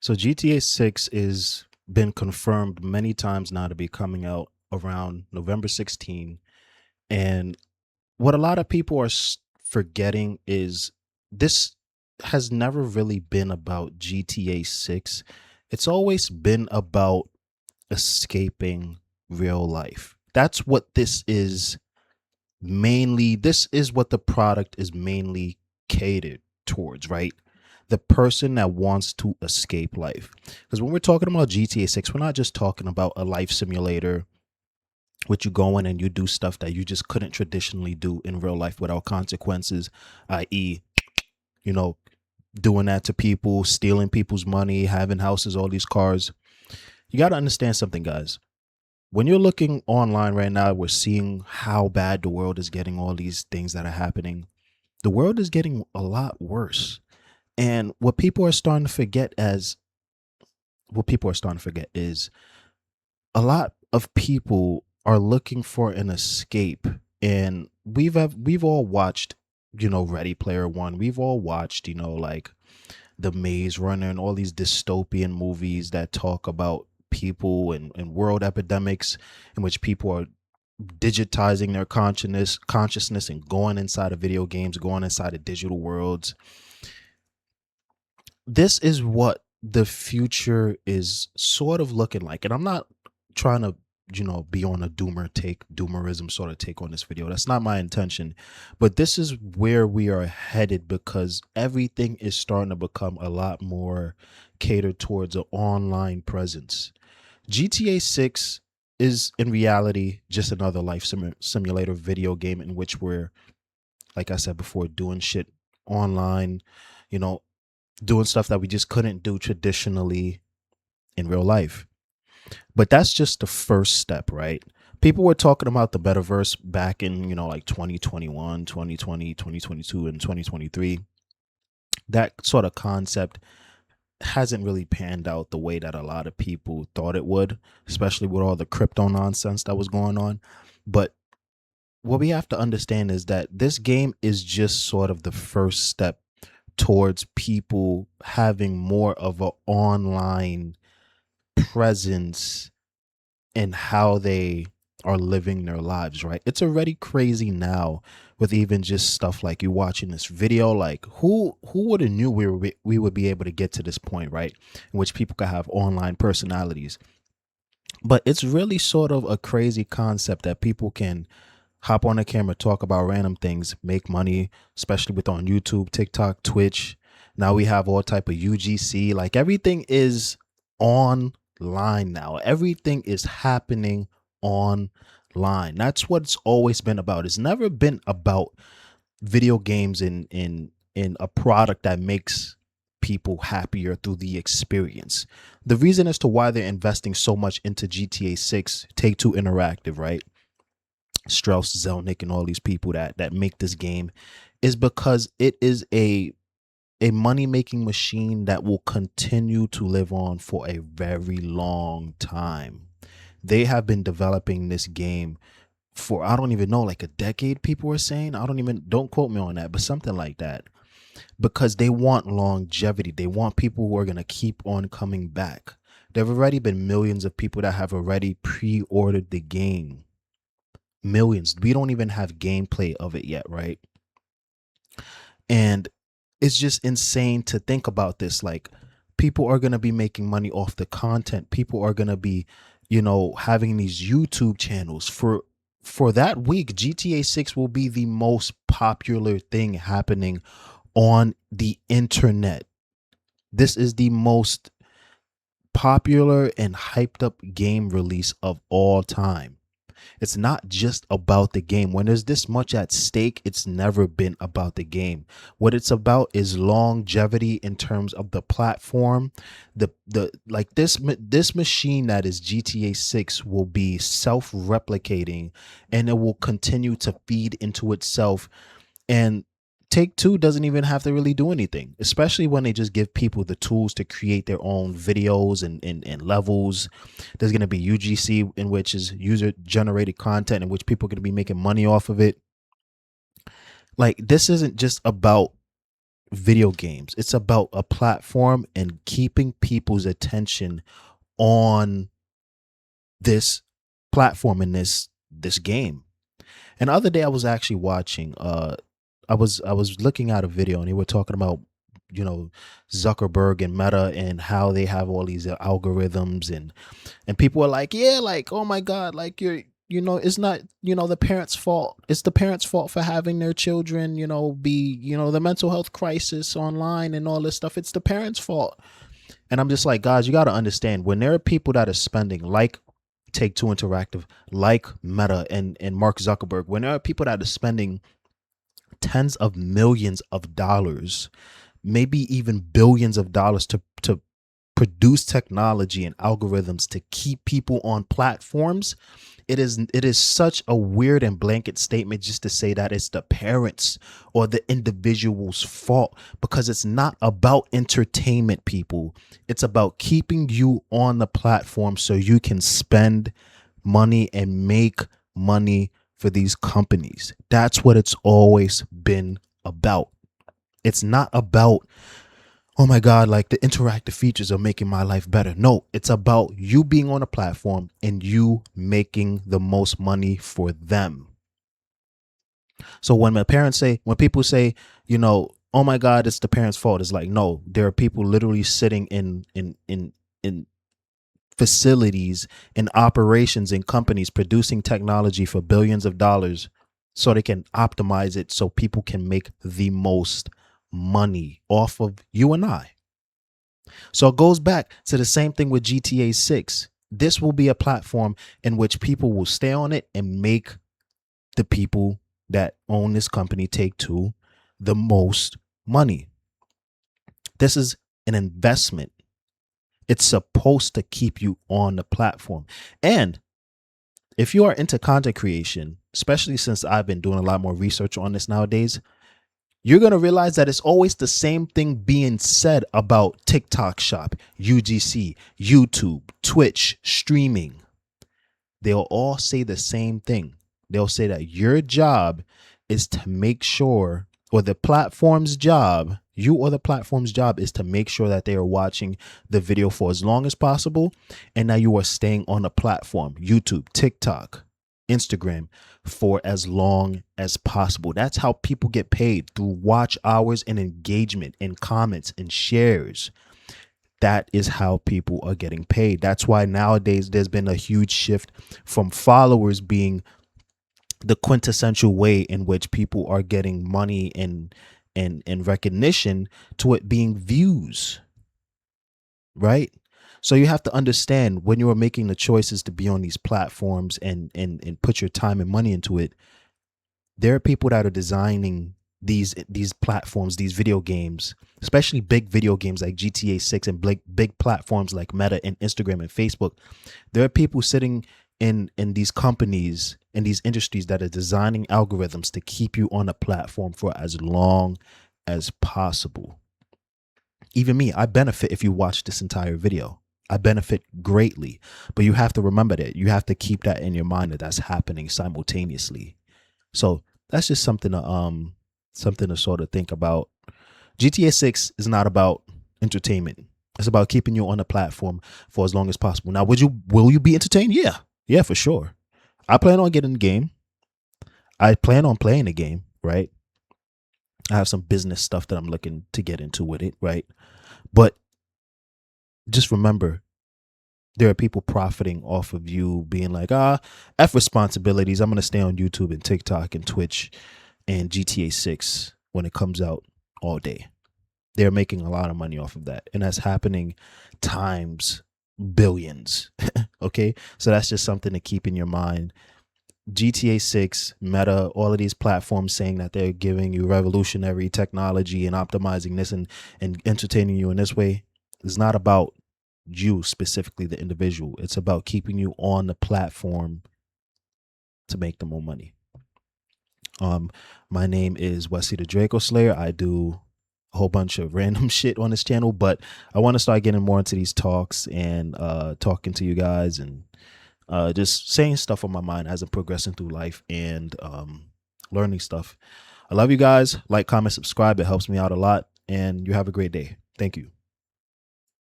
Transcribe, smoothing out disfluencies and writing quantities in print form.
So GTA 6 is been confirmed many times now to be coming out around November 16. And what a lot of people are forgetting is this has never really been about GTA 6. It's always been about escaping real life. That's what this is mainly. This is what the product is mainly catered towards, right? The person that wants to escape life. Because when we're talking about GTA 6, we're not just talking about a life simulator which you go in and you do stuff that you just couldn't traditionally do in real life without consequences, i.e., you know, doing that to people, stealing people's money, having houses, all these cars. You got to understand something, guys. When you're looking online right now, we're seeing how bad the world is getting, all these things that are happening. The world is getting a lot worse. And what people are starting to forget is a lot of people are looking for an escape. And we've all watched, Ready Player One. We've all watched, like The Maze Runner and all these dystopian movies that talk about people and world epidemics in which people are digitizing their consciousness and going inside of video games, going inside of digital worlds. This is what the future is sort of looking like. And I'm not trying to, be on a doomerism sort of take on this video. That's not my intention. But this is where we are headed because everything is starting to become a lot more catered towards an online presence. GTA 6 is in reality just another life simulator video game in which we're, like I said before, doing shit online, you know, doing stuff that we just couldn't do traditionally in real life. But that's just the first step, right? People were talking about the metaverse back in, like 2021, 2020, 2022, and 2023. That sort of concept hasn't really panned out the way that a lot of people thought it would, especially with all the crypto nonsense that was going on. But what we have to understand is that this game is just sort of the first step towards people having more of an online presence in how they are living their lives, right? It's already crazy now with even just stuff like you watching this video. Like who would have knew we would be able to get to this point, right? In which people could have online personalities. But it's really sort of a crazy concept that people can hop on a camera, talk about random things, make money, especially with on YouTube, TikTok, Twitch. Now we have all type of UGC. Like everything is online now. Everything is happening online. That's what it's always been about. It's never been about video games in a product that makes people happier through the experience. The reason as to why they're investing so much into GTA 6, Take Two Interactive, right? Strauss Zelnick and all these people that make this game is because it is a money making machine that will continue to live on for a very long time. They have been developing this game for I don't even know, like a decade. People are saying, don't quote me on that, but something like that, because they want longevity. They want people who are going to keep on coming back. There have already been millions of people that have already pre-ordered the game. Millions. We don't even have gameplay of it yet, right? And it's just insane to think about this. Like, people are going to be making money off the content. People are going to be, having these YouTube channels for that week. GTA 6 will be the most popular thing happening on the internet. This is the most popular and hyped up game release of all time. It's not just about the game. When there's this much at stake, it's never been about the game. What it's about is longevity in terms of the platform. The like this machine that is GTA 6 will be self-replicating, and it will continue to feed into itself. And Take Two doesn't even have to really do anything, especially when they just give people the tools to create their own videos and levels. There's going to be UGC, in which is user generated content, in which people are going to be making money off of it. Like, this isn't just about video games. It's about a platform and keeping people's attention on this platform in this game. And the other day I was actually watching I was looking at a video and they were talking about, you know, Zuckerberg and Meta and how they have all these algorithms, and people are like, yeah, like, oh my god, like, it's not, the parents' fault. It's the parents' fault for having their children, be, the mental health crisis online and all this stuff. It's the parents' fault. And I'm just like, guys, you got to understand, when there are people that are spending, like Take Two Interactive, like Meta and Mark Zuckerberg, when there are people that are spending tens of millions of dollars, maybe even billions of dollars to produce technology and algorithms to keep people on platforms, it is such a weird and blanket statement just to say that it's the parents or the individual's fault, because it's not about entertainment, people. It's about keeping you on the platform so you can spend money and make money for these companies. That's what it's always been about. It's not about, oh my God, like the interactive features are making my life better. No, it's about you being on a platform and you making the most money for them. So when people say, oh my God, it's the parents' fault, it's like, no, there are people literally sitting in facilities and operations and companies producing technology for billions of dollars so they can optimize it so people can make the most money off of you and I. So it goes back to the same thing with GTA 6. This will be a platform in which people will stay on it and make the people that own this company, Take Two, the most money. This is an investment. It's supposed to keep you on the platform. And if you are into content creation, especially since I've been doing a lot more research on this nowadays, you're going to realize that it's always the same thing being said about TikTok Shop, UGC, YouTube, Twitch, streaming. They'll all say the same thing. They'll say that your job is to make sure, or the platform's job, you or the platform's job is to make sure that they are watching the video for as long as possible, and that you are staying on the platform, YouTube, TikTok, Instagram, for as long as possible. That's how people get paid, through watch hours and engagement and comments and shares. That is how people are getting paid. That's why nowadays there's been a huge shift from followers being the quintessential way in which people are getting money and recognition, to it being views, right? So you have to understand, when you are making the choices to be on these platforms and put your time and money into it, there are people that are designing these platforms, these video games, especially big video games like GTA 6 and big platforms like Meta and Instagram and Facebook. There are people sitting in these companies, in these industries, that are designing algorithms to keep you on a platform for as long as possible. Even me, I benefit if you watch this entire video. I benefit greatly, but you have to remember that. You have to keep that in your mind, that that's happening simultaneously. So that's just something to sort of think about. GTA 6 is not about entertainment. It's about keeping you on the platform for as long as possible. Now, will you be entertained? Yeah, for sure. I plan on getting the game. I plan on playing the game, right? I have some business stuff that I'm looking to get into with it, right? But just remember, there are people profiting off of you being like, F responsibilities. I'm going to stay on YouTube and TikTok and Twitch and GTA 6 when it comes out all day. They're making a lot of money off of that. And that's happening times billions. Okay. So that's just something to keep in your mind. GTA 6, Meta, all of these platforms saying that they're giving you revolutionary technology and optimizing this and entertaining you in this way, is not about you specifically, the individual. It's about keeping you on the platform to make the more money. My name is Wesley the Draco Slayer. I do a whole bunch of random shit on this channel, but I want to start getting more into these talks and talking to you guys and just saying stuff on my mind as I'm progressing through life and learning stuff. I love you guys. Like, comment, subscribe. It helps me out a lot. and you have a great day. Thank you.